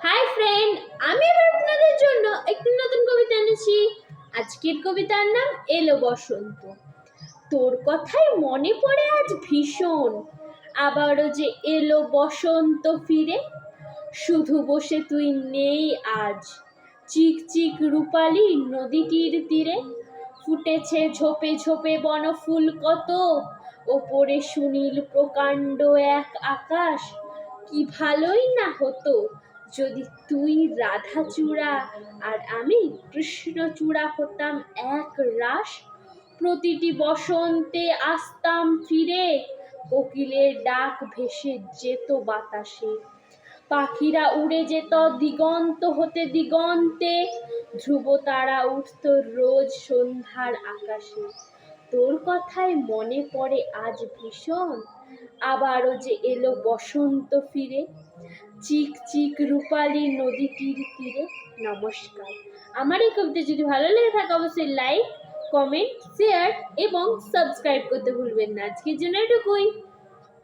Hi friend, আমি এবার আপনাদের জন্য একটি নতুন কবিতা এনেছি। আজকের কবিতার নাম এলো বসন্ত। তোর কথাই মনে পড়ে আজ ভীষণ, আবারও যে এলো বসন্ত ফিরে। শুধু বসে তুই নেই আজ, চিক চিক রূপালি নদীটির তীরে। ফুটেছে ঝোপে ঝোপে বনফুল কত, ওপরে সুনীল প্রকাণ্ড এক আকাশ। কি ভালোই না হতো যদি তুই রাধাচূড়া আর আমি কৃষ্ণচূড়া হতাম এক রাস। প্রতিটি বসন্তে আসতাম ফিরে, কোকিলের ডাক ভেসে যেত বাতাসে। পাখিরা উড়ে যেত দিগন্ত হতে দিগন্তে, ধ্রুবতারা উঠত রোজ সন্ধ্যার আকাশে। তোর কথায় মনে পড়ে আজ ভীষণ, আবারও যে এলো বসন্ত ফিরে। চিক চিক রূপালী নদীটির তীরে। নমস্কার। আমার এই কবিতা যদি ভালো লেগে থাকে অবশ্যই লাইক, কমেন্ট, শেয়ার এবং সাবস্ক্রাইব করতে ভুলবেন না। আজকের জন্য এটুকুই।